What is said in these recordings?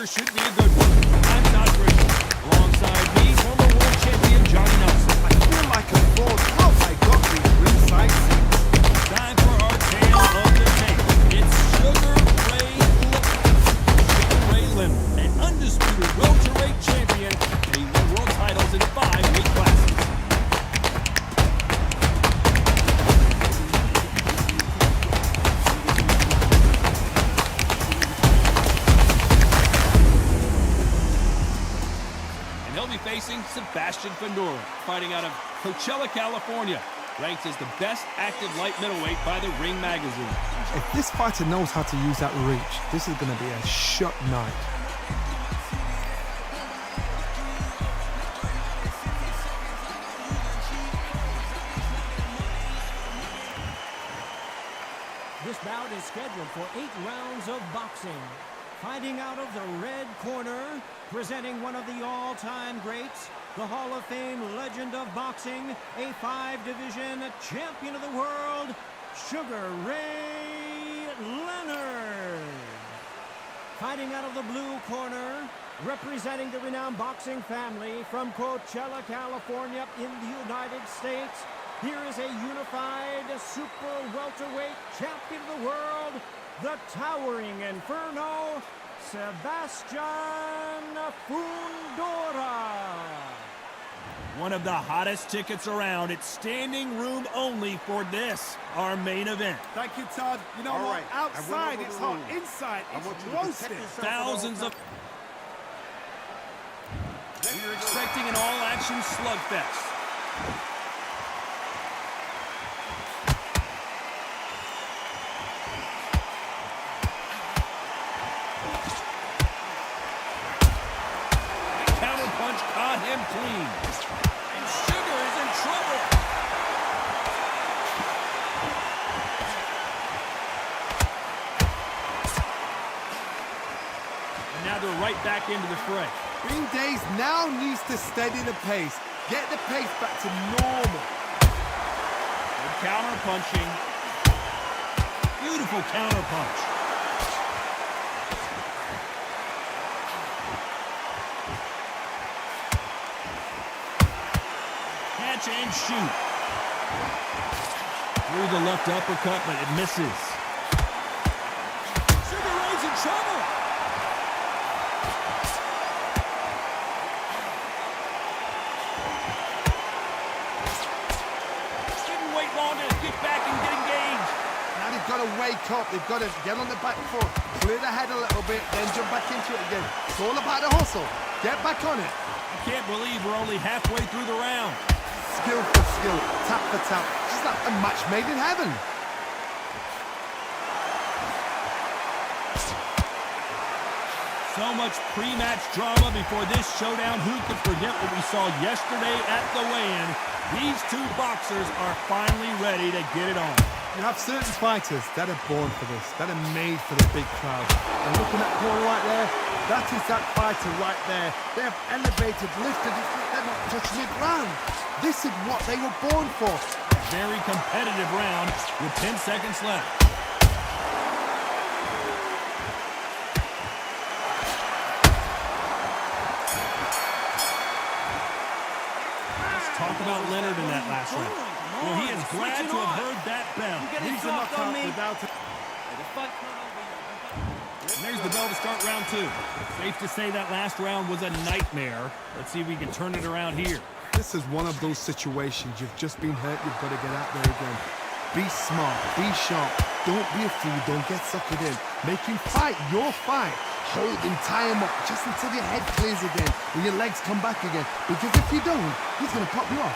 should be a good one. I'm Todd Grisham. Alongside me, former world champion Johnny Nelson. I feel like a fraud. How have I got these ringside seats? Time for our tale of the tape. It's Sugar Ray Leonard, an undisputed welterweight champion, and he won world titles in 5 weight classes. He'll be facing Sebastian Fundora, fighting out of Coachella, California, ranked as the best active light middleweight by the Ring magazine. If this fighter knows how to use that reach, this is going to be a shot night. This bout is scheduled for 8 rounds of boxing. Fighting out of the red corner, presenting one of the all-time greats, the Hall of Fame legend of boxing, a 5-division champion of the world, Sugar Ray Leonard. Fighting out of the blue corner, representing the renowned boxing family from Coachella, California in the United States, here is a unified super welterweight champion of the world, the towering Inferno, Sebastian Fundora. One of the hottest tickets around. It's standing room only for this, our main event. Thank you, Todd. You know what? Outside it's hot. Inside it's roasted. Thousands of... We're expecting an all-action slugfest. Caught him clean. And Sugar is in trouble. And now they're right back into the fray. Green Days now needs to steady the pace. Get the pace back to normal. Good counter punching. Beautiful counter punch. And shoot. Through the left uppercut, but it misses. Sugar Ray's in trouble. Didn't wait long to get back and get engaged. Now they've got to wake up. They've got to get on the back foot, clear the head a little bit, then jump back into it again. It's all about the hustle. Get back on it. I can't believe we're only halfway through the round. Skill for skill, tap for tap. Just like a match made in heaven. So much pre-match drama before this showdown. Who could forget what we saw yesterday at the weigh-in? These two boxers are finally ready to get it on. You have certain fighters that are born for this, that are made for the big crowd. And looking at Paul right there, that is that fighter right there. They have elevated, lifted, they're not touching the ground. This is what they were born for. Very competitive round with 10 seconds left. Let's talk about Leonard in that last round. Well, he is glad to have heard that bell. He's a knockout without it. And there's the bell to start round 2. Safe to say that last round was a nightmare. Let's see if we can turn it around here. This is one of those situations. You've just been hurt. You've got to get out there again. Be smart. Be sharp. Don't be a fool. Don't get suckered in. Make him fight your fight. Hold him, tie him up, just until your head clears again and your legs come back again. Because if you don't, he's going to pop you off.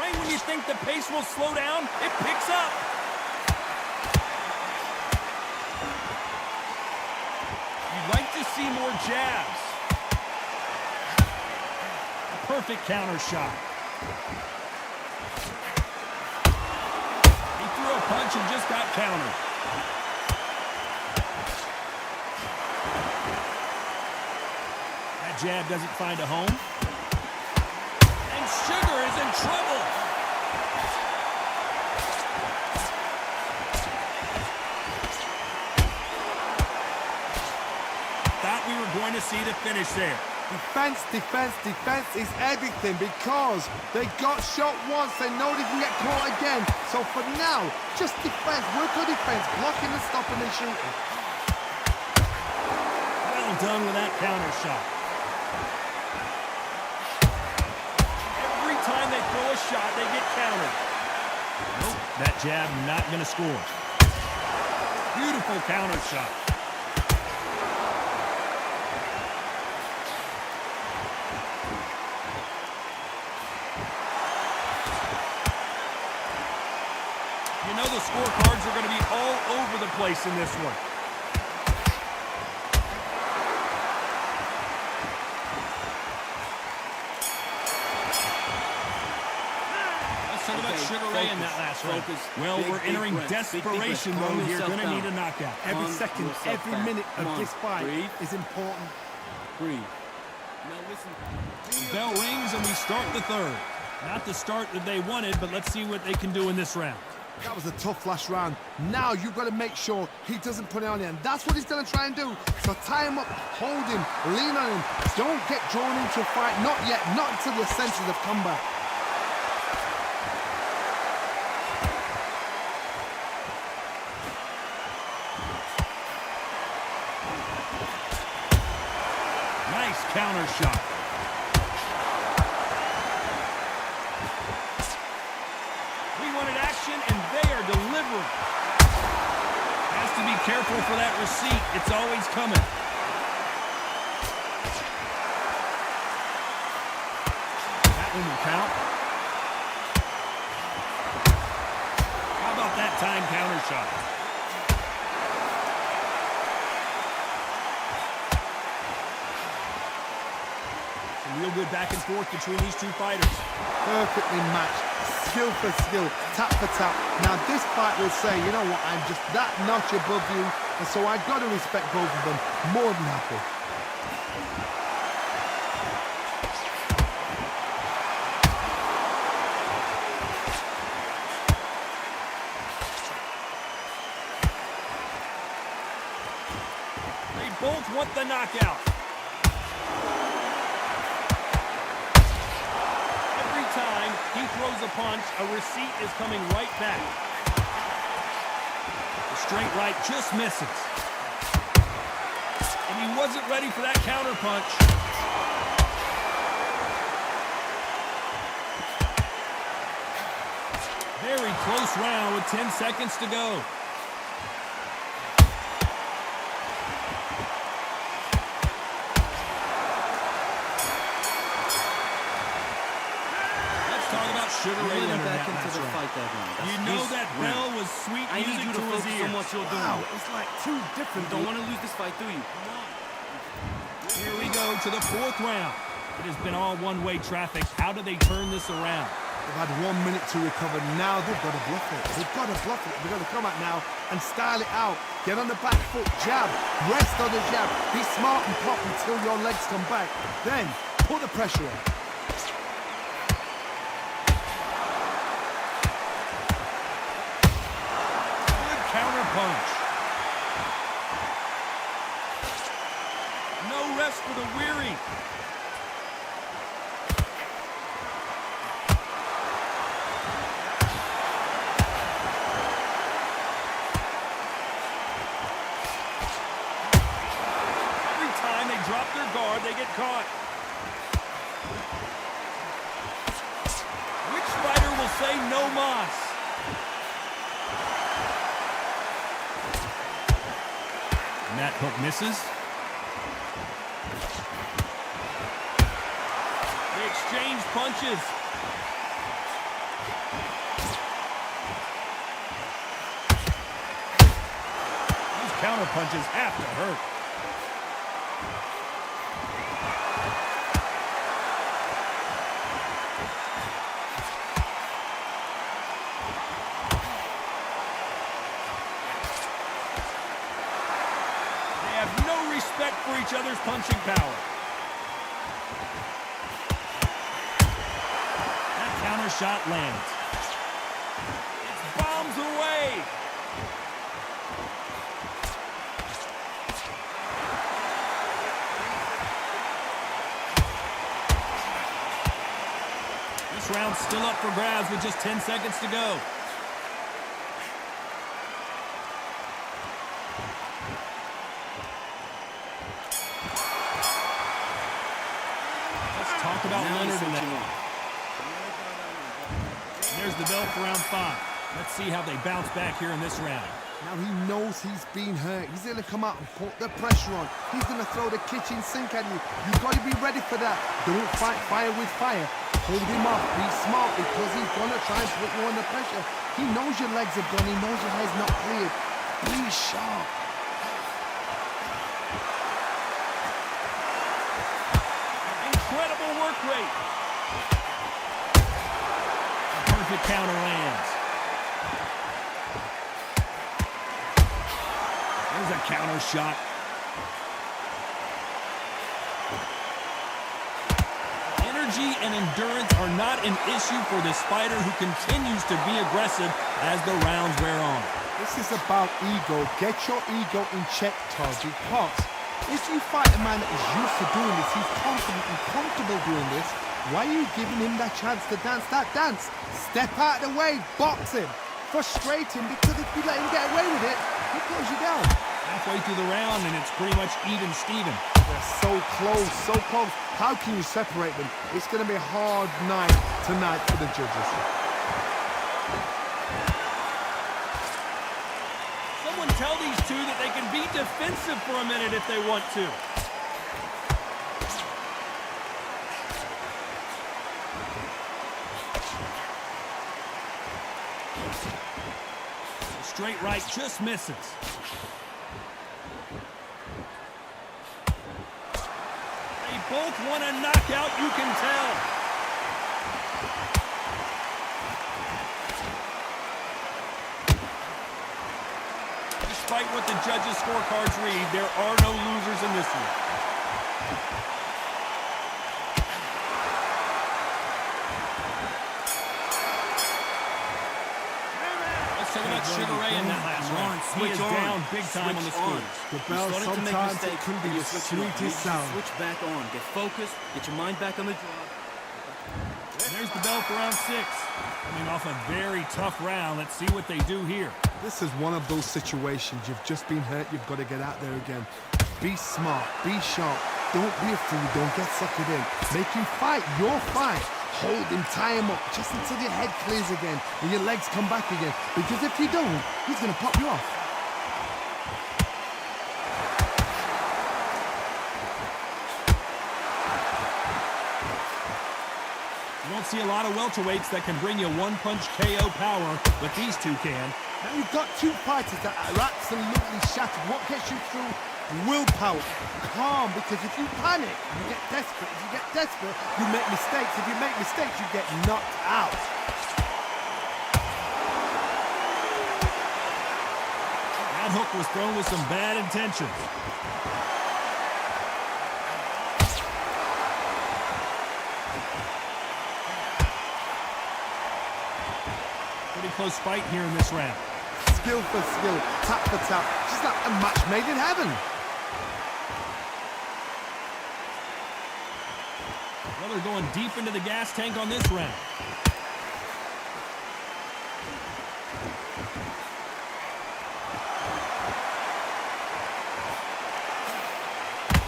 Right when you think the pace will slow down, it picks up. You'd like to see more jabs. Perfect counter shot. He threw a punch and just got countered. That jab doesn't find a home. And Sugar is in trouble. going to see the finish there. Defense, defense, defense is everything because they got shot once. They know they can get caught again. So for now, just defense. Work on defense. Blocking and stopping and shooting. Well done with that counter shot. Every time they throw a shot, they get countered. Nope, that jab not going to score. Beautiful counter shot. You know the scorecards are going to be all over the place in this one. Let's talk about Sugar Ray in that last round. Well, we're entering desperation mode here. Going to need a knockout. Every second, every minute of this fight is important. Breathe. Now listen. The bell rings and we start the third. Not the start that they wanted, but let's see what they can do in this round. That was a tough last round. Now you've got to make sure he doesn't put it on you. And that's what he's going to try and do. So tie him up, hold him, lean on him. Don't get drawn into a fight. Not yet. Not until your senses have come back. Nice counter shot. We wanted action, and they are delivering. Has to be careful for that receipt. It's always coming. That one will count. How about that time counter shot? Real good back and forth between these two fighters. Perfectly matched, skill for skill, tap for tap. Now this fight will say, you know what, I'm just that notch above you, and so I've got to respect both of them more than happy. They both want the knockout. Time he throws a punch, a receipt is coming right back. The straight right just misses. And he wasn't ready for that counter punch. Very close round with 10 seconds to go. Sugar Ray entered back that into the round. fight that round. You know that bell was sweet I need music you to to his focus on ears. what you're doing. Wow, it's like two different. You don't want to lose this fight, do you? Come on. Here we go to the fourth round. It has been all one-way traffic. How do they turn this around? They've had 1 minute to recover. Now they've got to bluff it. They've got to bluff it. They've got to come out now and style it out. Get on the back foot, jab, rest on the jab. Be smart and pop until your legs come back. Then put the pressure on. Counter punch. No rest for the weary. Every time they drop their guard, they get caught. Which fighter will say no mas? And that hook misses. They exchange punches. These counter punches have to hurt. Respect for each other's punching power. That counter shot lands. It's bombs away. round still up for grabs with just 10 seconds to go. Let's talk about Leonard in that. And there's the bell for round 5. Let's see how they bounce back here in this round. Now he knows he's been hurt. He's going to come out and put the pressure on. He's going to throw the kitchen sink at you. You've got to be ready for that. Don't fight fire with fire. Hold him off. Be smart because he's going to try and put you under pressure. He knows your legs are gone. He knows your head's not cleared. Be sharp. Incredible work rate. A perfect counter lands. There's a counter shot. Energy and endurance are not an issue for this fighter who continues to be aggressive as the rounds wear on. This is about ego. Get your ego in check, Todd, because if you fight a man that is used to doing this, he's confident and comfortable doing this, why are you giving him that chance to dance that dance? Step out of the way, box him. Frustrate him, because if you let him get away with it, he throws you down. Halfway through the round, and it's pretty much even Steven. They're so close, so close. How can you separate them? It's going to be a hard night tonight for the judges. Someone tell these two that they can be defensive for a minute if they want to. Straight right just misses. They both want a knockout, you can tell. Despite what the judges' scorecards read, there are no losers in this one. Sugar Ray in that last round. He is down big time on the scores. The bell sometimes it can be the sweetest sound. Switch back on. Get focused. Get your mind back on the job. And there's the bell for round 6. Coming off a very tough round. Let's see what they do here. This is one of those situations. You've just been hurt. You've got to get out there again. Be smart. Be sharp. Don't be a fool. Don't get suckered in. Make him fight your fight. Hold him, tie him up, just until your head clears again and your legs come back again. Because if you don't, he's going to pop you off. You don't see a lot of welterweights that can bring you one-punch KO power, but these two can. Now you've got two fighters that are absolutely shattered. What gets you through? Willpower. Calm, because if you panic, you get desperate. If you get desperate, you make mistakes. If you make mistakes, you get knocked out. That hook was thrown with some bad intentions. Pretty close fight here in this round. Skill for skill, tap for tap. Just like a match made in heaven. Well, they're going deep into the gas tank on this round.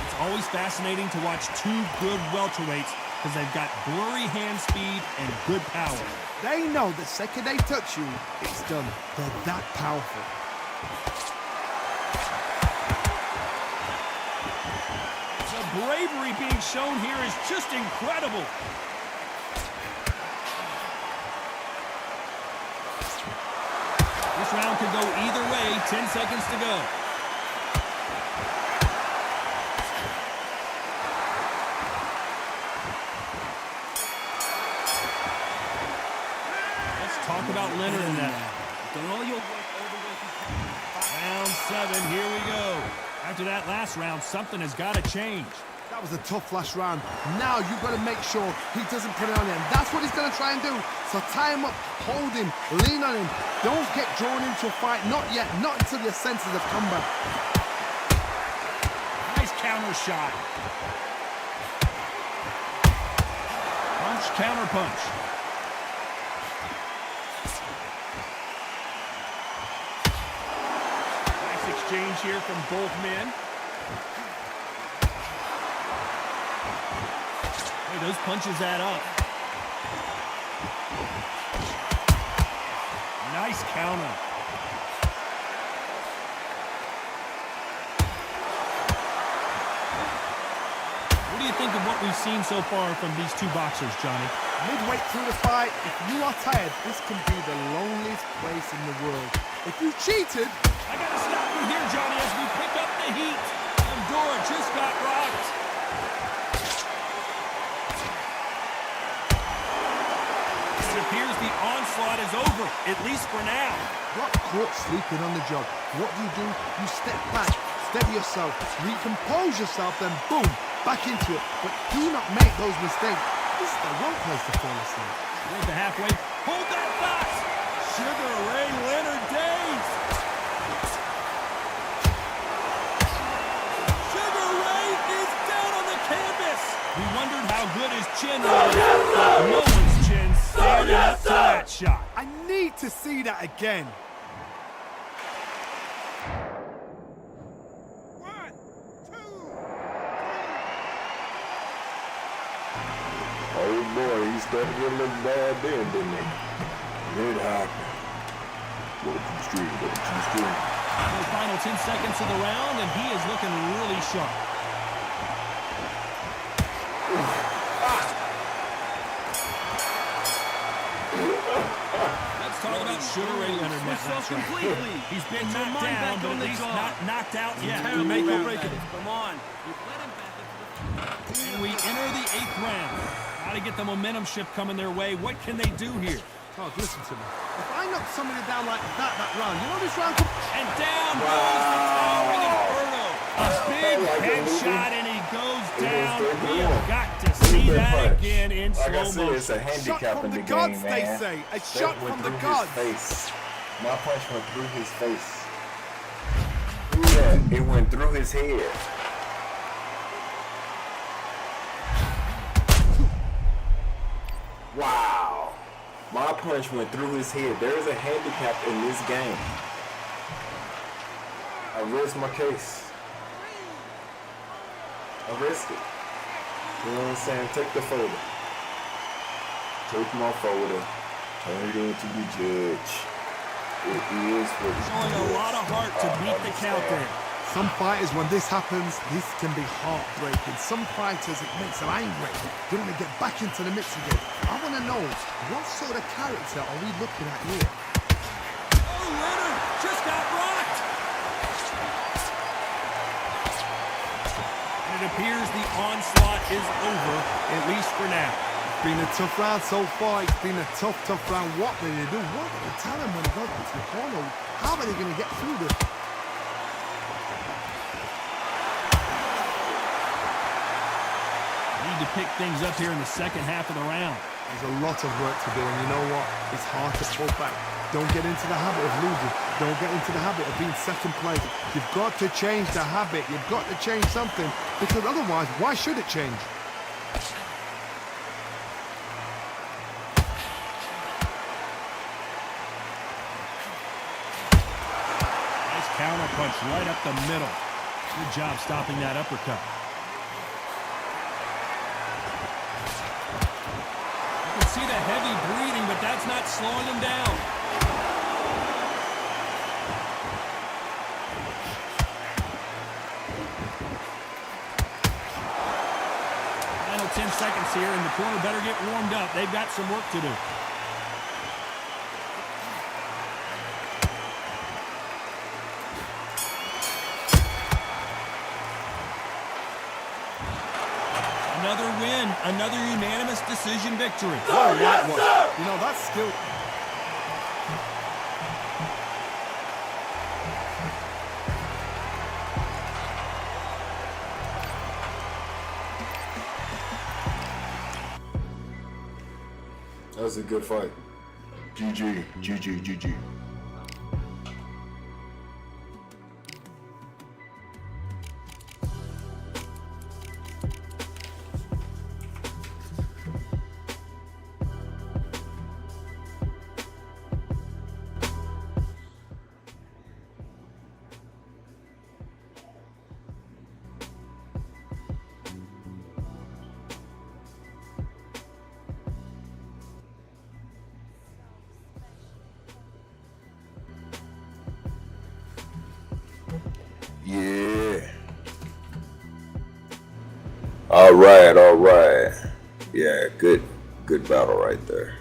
It's always fascinating to watch two good welterweights because they've got blurry hand speed and good power. They know the second they touch you, it's done. They're that powerful. The bravery being shown here is just incredible. This round could go either way. 10 seconds to go. Talk about Leonard in that. Round 7, here we go. After that last round, something has got to change. That was a tough last round. Now you've got to make sure he doesn't put it on him. That's what he's going to try and do. So tie him up, hold him, lean on him. Don't get drawn into a fight. Not yet. Not until your senses have come back. Nice counter shot. Punch, counter punch. exchange here from both men. Hey, those punches add up. Nice counter. What do you think of what we've seen so far from these two boxers, Johnny? Midway through the fight, if you are tired, this can be the loneliest place in the world. If you cheated... I gotta stop you here, Johnny, as we pick up the heat. Andorra just got rocked. It appears the onslaught is over, at least for now. Got caught sleeping on the job. What do? You step back, steady yourself, recompose yourself, then boom, back into it. But do not make those mistakes. This is the wrong place to fall asleep. Toward the halfway. Hold that thought! Sugar Ray Leonard Days! Sugar Ray is down on the canvas! We wondered how good his chin was, but no one's chin standing up to that shot. I need to see that again. Oh boy, he started to look bad then, didn't he? It happened. Welcome to the street. The final 10 seconds of the round, and he is looking really sharp. Let's talk about Sugar Ray Leonard now. Completely. He's been Get your knocked mind down, back but on at the least job. not knocked out yet. Terrible Make or round, break it. Dennis. Come on. You've let him back into the... And we enter the 8th round. Got to get the momentum shift coming their way. What can they do here? God, listen to me. If I knock somebody down like that round, you know this round could... And down goes the towering Inferno. A big headshot, and he goes down. We have got to see that again in Like I slow said, it's motion. a handicap from in the the gods, game, they man. say. A That shot went from the through gods. his face. My punch went through his face. Yeah, it went through his head. Wow. My punch went through his head. There is a handicap in this game. I risked my case. I risked it. You know what I'm saying? Take the folder. Take my folder. Turn it into the judge. It is what it Showing a lot of heart to beat the count there. Some fighters, when this happens, this can be heartbreaking. Some fighters, it makes them angry. They want to get back into the mix again. I want to know, what sort of character are we looking at here? Oh, Leonard just got rocked. And it appears the onslaught is over, at least for now. It's been a tough round so far. It's been a tough round. What will they do? What will they tell them when they go into the corner? How are they going to get through this? Need to pick things up here in the second half of the round. There's a lot of work to do, and you know what? It's hard to pull back. Don't get into the habit of losing. Don't get into the habit of being second place. You've got to change the habit. You've got to change something, because otherwise, why should it change? Nice counter punch right up the middle. Good job stopping that uppercut. You can see the heavy breathing, but that's not slowing him down. Final 10 seconds here, and the corner better get warmed up. They've got some work to do. Another win, another unanimous decision victory. Oh, that one. You know, that's still... That was a good fight. GG, GG, GG. Yeah. All right, all right. Yeah, good battle right there.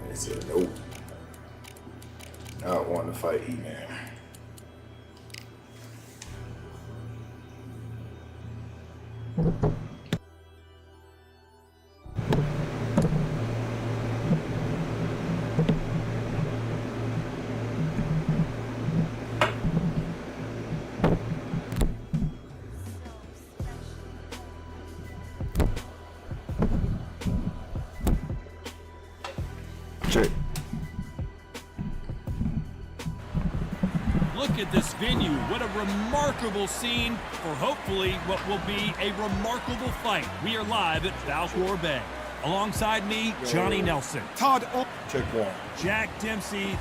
I said nope. I don't want to fight E-Man. Check. Look at this venue. What a remarkable scene for hopefully what will be a remarkable fight. We are live at Falcor Bay. Alongside me, Johnny Nelson. Todd, Check one. Jack Dempsey,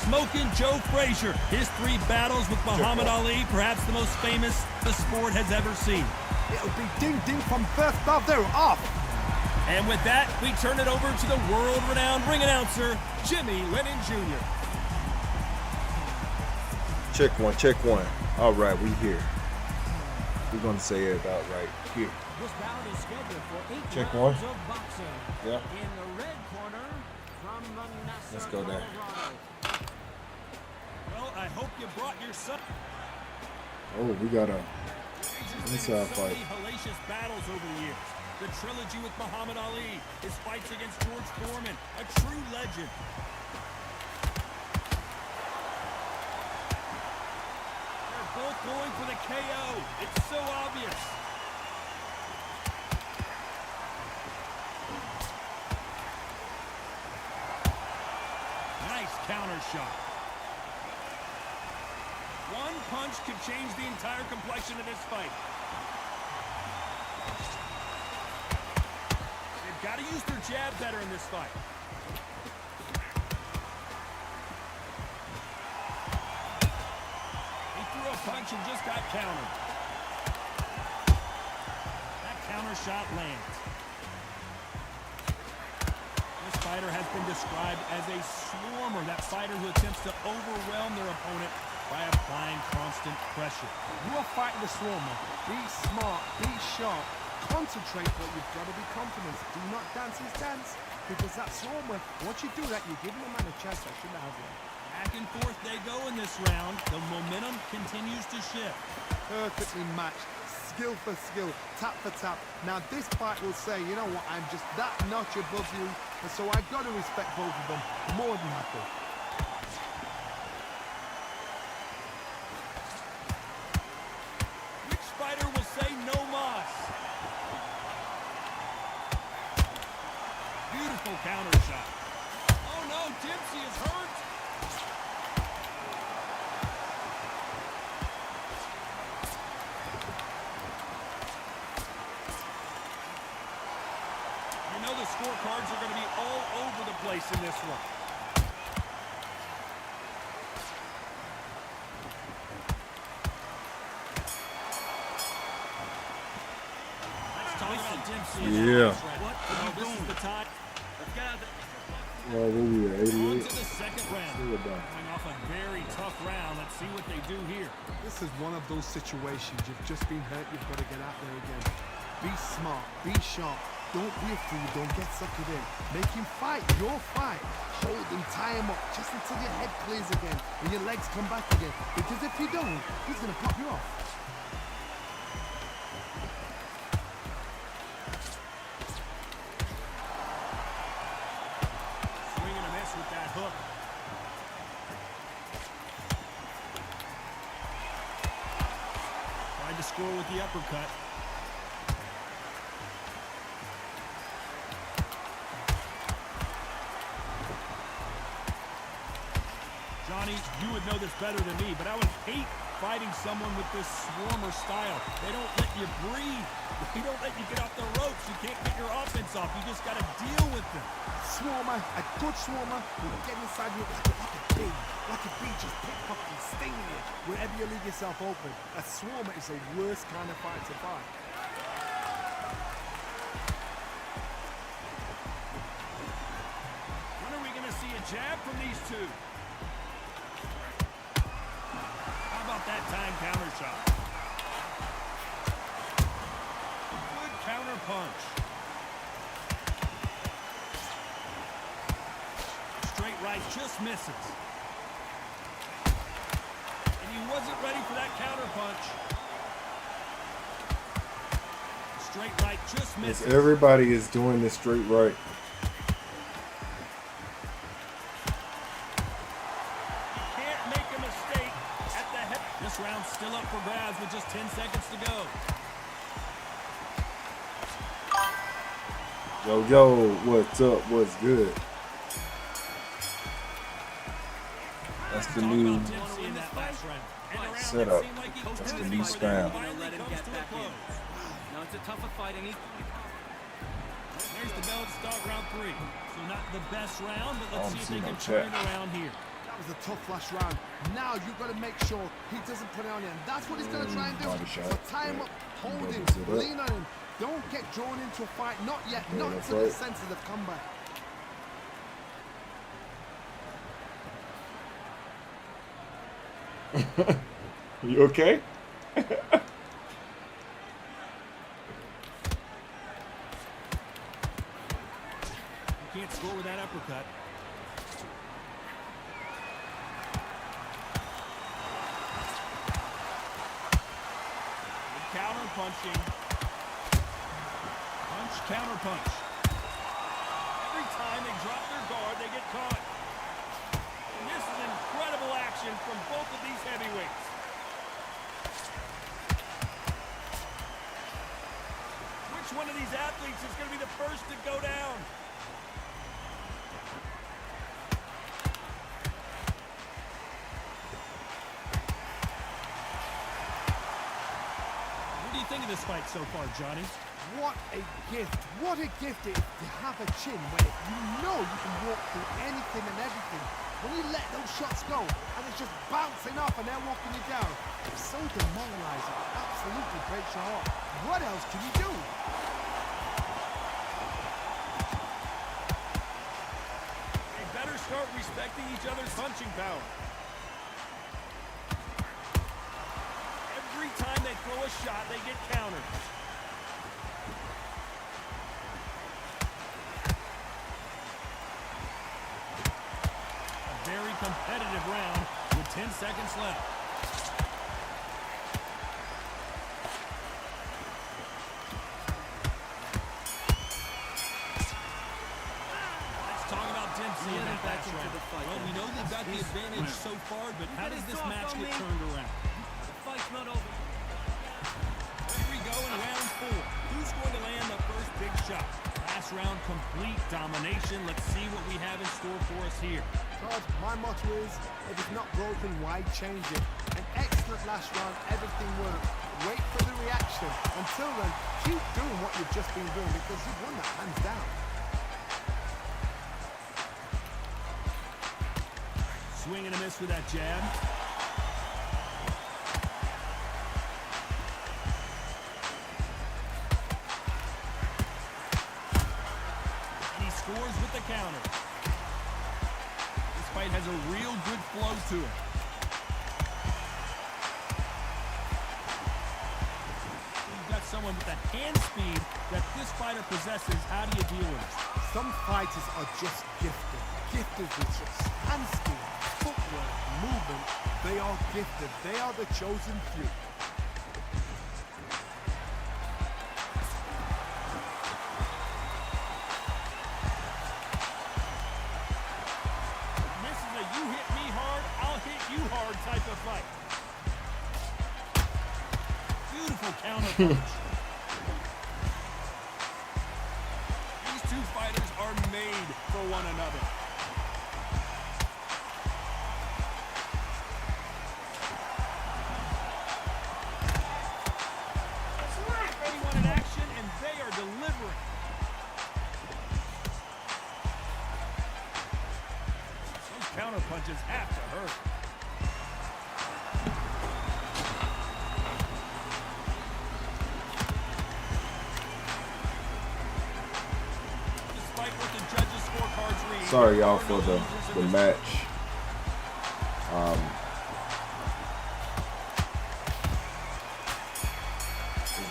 Smoking Joe Frazier. His 3 battles with Muhammad Ali, perhaps the most famous the sport has ever seen. it'll be ding-ding from first bell. They're off. And with that, we turn it over to the world-renowned ring announcer, Jimmy Lennon Jr. Check one, check one. All right, we here. We're gonna say it about right here. This bout is scheduled for 8 Check rounds one. of boxing. Yeah. In the red corner, from Manassas, Let's go there. Colorado. Well, I hope you brought your son. Oh, we got a Frazier's inside been in so fight. many hellacious battles over the years. The trilogy with Muhammad Ali, his fights against George Foreman, a true legend. They're both going for the KO. It's so obvious. Nice counter shot. One punch could change the entire complexion of this fight. They've got to use their jab better in this fight. He threw a punch and just got countered. That counter shot lands. This fighter has been described as a swarmer, that fighter who attempts to overwhelm their opponent by applying constant pressure. You're fighting the swarmer. Be smart, be sharp, concentrate, but you've got to be confident. Do not dance his dance, because that swarmer, once you do that, you're giving the man a chance that shouldn't have one. Back and forth they go in this round. The momentum continues to shift. Perfectly matched, skill for skill, tap for tap. Now this fight will say, you know what, I'm just that notch above you, and so I've got to respect both of them more than happy. Which fighter will say no mas? Beautiful counter shot. Oh no, Dempsey is hurt. You know the scorecards are going to be all over the place in this one. Let's talk about Dempsey. Yeah. What? This is the time. Let's get out there. Well, what we at, On 88? to the second round. Still done. Coming off a very tough round. Let's see what they do here. This is one of those situations. You've just been hurt. You've got to get out there again. Be smart. Be sharp. Don't be a fool. Don't get suckered in. Make him fight your fight. Hold him. Tie him up just until your head clears again and your legs come back again. Because if you don't, he's going to pop you off. Swing and a miss with that hook. Tried to score with the uppercut. Johnny, you would know this better than me, but I would hate fighting someone with this swarmer style. They don't let you breathe. They don't let you get off the ropes. You can't get your offense off. You just got to deal with them. Swarmer, a good swarmer, will get inside you like a bee, just pickpocketing, stinging you wherever you leave yourself open. A swarmer is the worst kind of fight to fight. two. How about that time counter shot? Good counter punch. Straight right just misses. And he wasn't ready for that counter punch. Straight right just misses. Everybody is doing this straight right. This round's still up for grabs with just 10 seconds to go. Yo, what's up? What's good? That's the new setup. That's the new style. No, it's a tougher fight. There's the bell to start round 3. So not the best round, but let's see if they can turn it around here. That was a tough last round. Now you've got to make sure he doesn't put it on you. And that's what he's going to try and do. So tie him up, hold him, lean on him. Don't get drawn into a fight. Not yet. Not until the senses have come back. You okay? You can't score with that uppercut. Counter punching. Punch, counter punch. Every time they drop their guard, they get caught. And this is incredible action from both of these heavyweights. Which one of these athletes is going to be the first to go down? What do you think of this fight so far, Johnny? What a gift. What a gift it is to have a chin where you know you can walk through anything and everything. When you let those shots go and it's just bouncing off and they're walking you down, it's so demoralizing. It absolutely breaks your heart. What else can you do? They better start respecting each other's punching power. Every time they throw a shot, they get countered. A very competitive round with 10 seconds left. Let's talk about Dempsey in that last round. Well, we know they've got the advantage so far, but how does this match get turned around? Fight's not over. Here we go in round 4. Who's going to land the first big shot? Last round, complete domination. Let's see what we have in store for us here. Todd, my motto is, if it's not broken, why change it? An excellent last round, everything worked. Wait for the reaction. Until then, keep doing what you've just been doing because you've won that hands down. Swing and a miss with that jab. Scores with the counter. This fight has a real good flow to it. You've got someone with the hand speed that this fighter possesses. How do you deal with it? Some fighters are just gifted. Gifted with just hand speed, footwork, movement. They are gifted. They are the chosen few. Type of fight. Beautiful counter punch. These two fighters are made for one another. They wanted action and they are delivering. Those counter punches have to hurt. Sorry, y'all, for the match. Is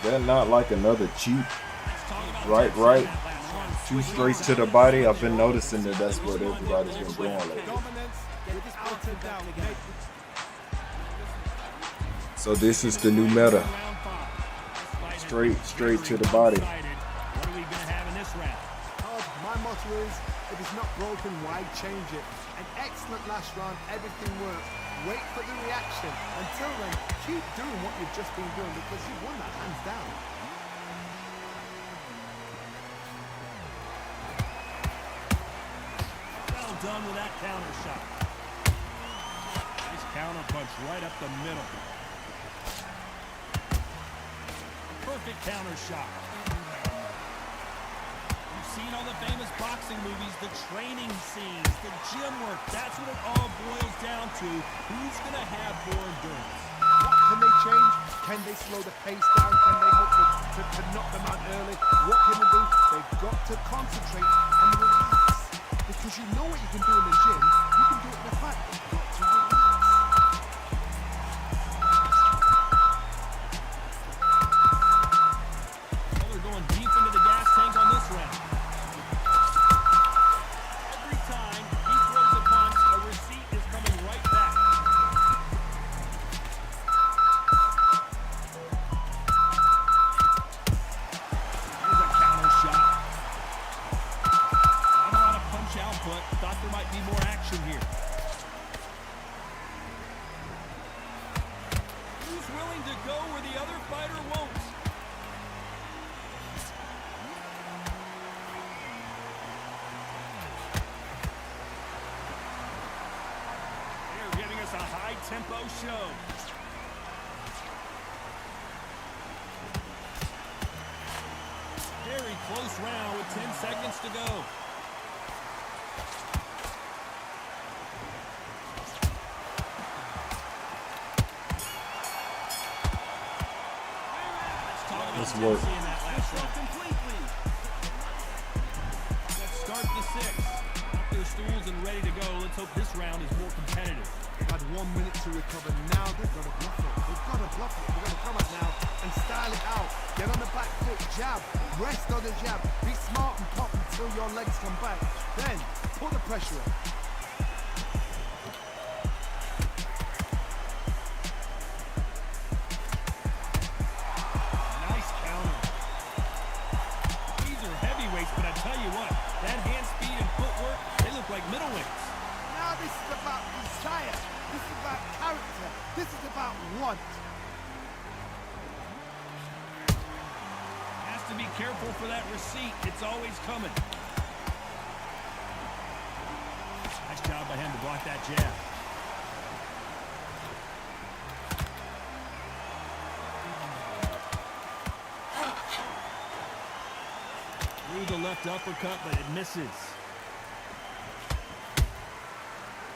that not like another cheap right? 2 straight to the body? I've been noticing that that's what everybody's been doing lately. So this is the new meta. Straight to the body. What are we going to have in this round? My motto is, if it's not broken, why change it? An excellent last round, everything works. Wait for the reaction. Until then, keep doing what you've just been doing because you've won that hands down. Well done with that counter shot. Nice counter punch right up the middle. Perfect counter shot. You've seen all the famous boxing movies, the training scenes, the gym work. That's what it all boils down to. Who's going to have more endurance? What can they change? Can they slow the pace down? Can they hope to knock them out early? What can they do? They've got to concentrate and relax. Because you know what you can do in the gym, you can do it in the fight. You've got to relax. Well, they're going deep into the gas tank on this round. Every time he throws a punch, a receipt is coming right back. Here's a counter shot. Not a lot of punch output. Thought there might be more action here. Who's willing to go where the other fighter won't? They're giving us a high-tempo show. Very close round with 10 seconds to go. Let's work. In that last round. Let's start the 6th. Off their stools and ready to go. Let's hope this round is more competitive. They've had 1 minute to recover. Now they've got to bluff it. They've got to bluff it. They've got to come out now and style it out. Get on the back foot, jab, rest on the jab. Be smart and pop until your legs come back. Then put the pressure on. Nice counter. These are heavyweights, but I tell you what, that hand speed and footwork, they look like middleweights. Now this is about desire. This is about character. This is about want. Has to be careful for that receipt. It's always coming. Nice job by him to block that jab. Through the left uppercut, but it misses.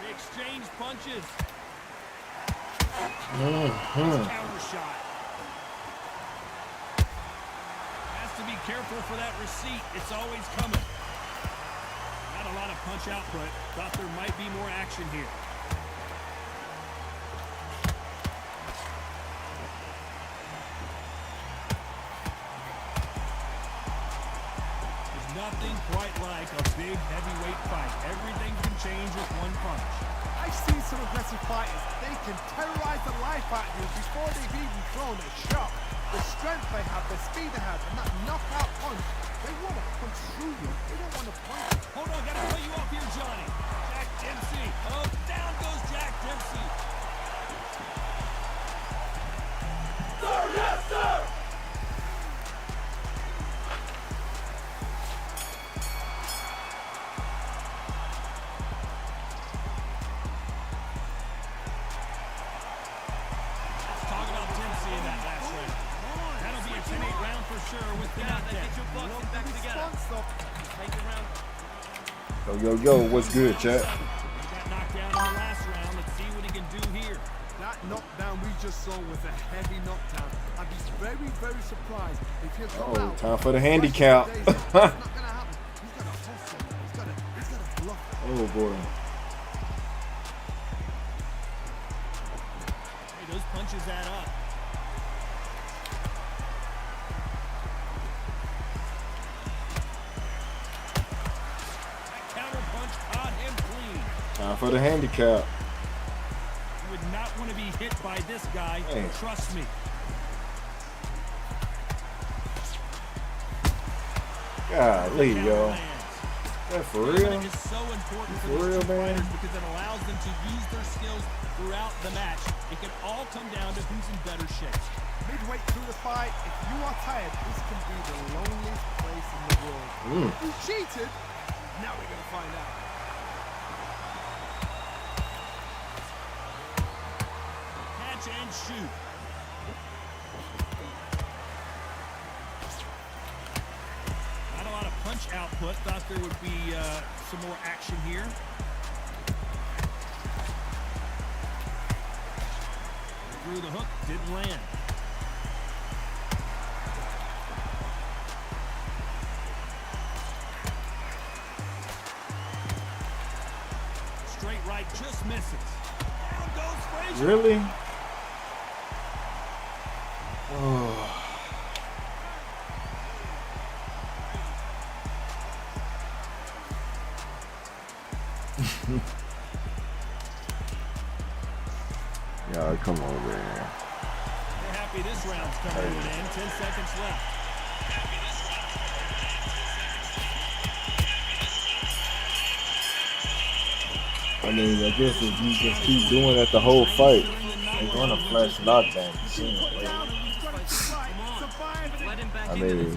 They exchange punches. Counter shot. Has to be careful for that receipt. It's always coming. Not a lot of punch output. Thought there might be more action here. There's nothing quite like a big heavyweight fight. Everything can change with one punch. I've seen some aggressive fighters. They can terrorize the life out of you before they've even thrown a shot. The strength they have, the speed they have, and that knockout punch, they want to punch through you. They don't want to punch. Hold on, gotta cut you off here, Johnny. Jack Dempsey. Oh, down goes Jack Dempsey. Sir, yes, sir! Let's talk about Dempsey in that last round. That'll be a 10-8 round for sure with the knockdown. Get your bucks back together. Take it round. Yo, what's good, chat? He got knocked down in the last round. Let's see what he can do here. That knockdown we just saw was a heavy knockdown. I'd be very, very surprised if he'll come Oh, out. time for the handicap. It's not going to happen. He's got to hustle. He's got to bluff. Oh boy. punches that up. That counter punch caught him clean. Time for the handicap. You would not want to be hit by this guy. Hey. Trust me. Golly, yo. That for real? It is so important for For these real, two man? fighters because it allows them to use their skills throughout the match. It can all come down to who's in better shape. Midway through the fight, if you are tired, this can be the loneliest place in the world. You cheated? Now we're going to find out. Catch and shoot. Not a lot of punch output. Thought there would be some more action here. Through the hook, didn't land. Straight right, just misses. Down goes Frazier. Really? Oh. Y'all come over here. They're happy this round's coming to an end. 10 seconds left. I mean, I guess if you just keep doing that the whole fight, you're gonna flash knockdown. You seen it, right? Let him back I into mean, this.